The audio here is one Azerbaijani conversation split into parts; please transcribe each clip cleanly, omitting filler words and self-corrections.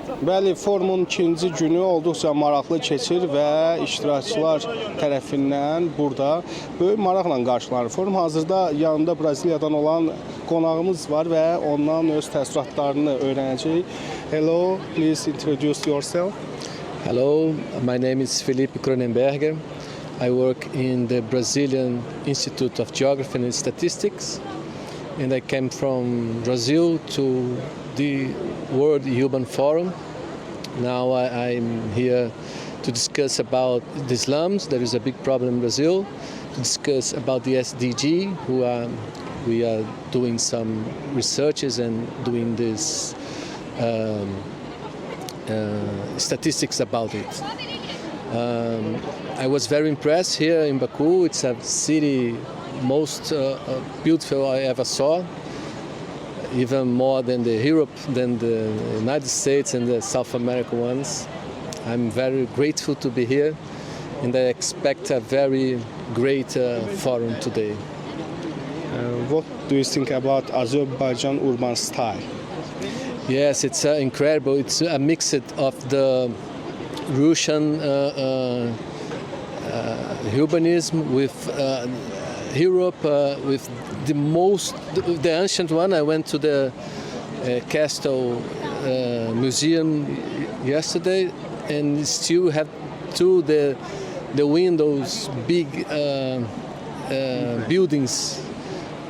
Bəli, forumun ikinci günü olduqca maraqlı keçir və iştirakçılar tərəfindən burada böyük maraqla qarşılanır. Forum hazırda yanında Braziliyadan olan qonağımız var və ondan öz təəssüratlarını öyrənəcəyik. Hello, please introduce yourself. Hello, my name is Felipe Cronenberger. I work in the Brazilian Institute of Geography and Statistics, and I came from Brazil to the World Urban Forum. Now I'm here to discuss about the slums. There is a big problem in Brazil. To discuss about the SDG, we are doing some researches and doing this statistics about it. I was very impressed here in Baku. It's a city most beautiful I ever saw, even more than Europe, than the United States and the South America ones. I'm very grateful to be here, and I expect a very great forum today. What do you think about Azerbaijan urban style? Yes, it's incredible. It's a mix of the Russian urbanism with Europe, with the ancient one. I went to the Castle Museum yesterday, and still have the windows, big buildings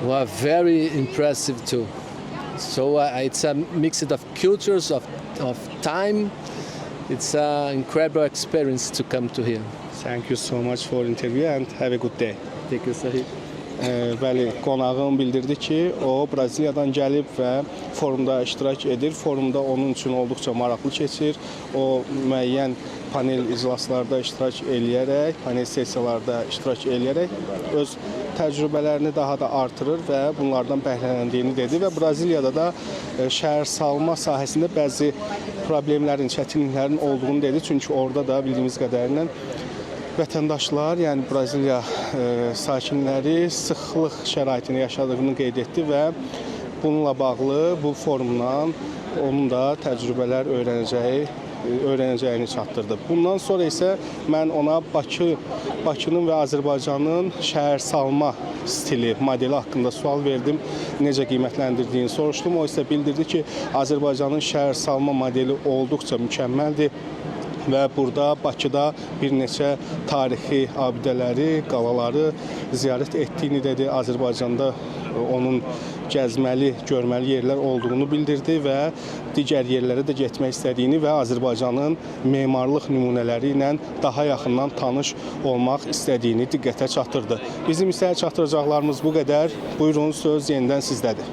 were very impressive too. So it's a mix of cultures, of time. It's an incredible experience to come to here. Thank you so much for interview and have a good day. Thank you, Sahib. Bəli, qonağım bildirdi ki, o Braziliyadan gəlib və forumda iştirak edir. Forumda onun üçün olduqca maraqlı keçir. O müəyyən panel iclaslarda iştirak eləyərək, panel sessiyalarda iştirak eləyərək öz təcrübələrini daha da artırır və bunlardan bəhrələndiyini dedi və Braziliyada da şəhər salma sahəsində bəzi problemlərin, çətinliklərin olduğunu dedi. Çünki orada da bildiyimiz qədərilə vətəndaşlar, yəni Braziliya sakinləri sıxlıq şəraitini yaşadığını qeyd etdi və bununla bağlı bu forumdan onun da təcrübələr öyrənəcəyini çatdırdı. Bundan sonra isə mən ona Bakının və Azərbaycanın şəhər salma stili, modeli haqqında sual verdim. Necə qiymətləndirdiyini soruşdum. O isə bildirdi ki, Azərbaycanın şəhər salma modeli olduqca mükəmməldir. Və burada Bakıda bir neçə tarixi abidələri, qalaları ziyarət etdiyini dedi. Azərbaycanda onun gəzməli, görməli yerlər olduğunu bildirdi və digər yerlərə də getmək istədiyini və Azərbaycanın memarlıq nümunələri ilə daha yaxından tanış olmaq istədiyini diqqətə çatdırdı. Bizim isə çatdıracaqlarımız bu qədər. Buyurun, söz yenidən sizdədir.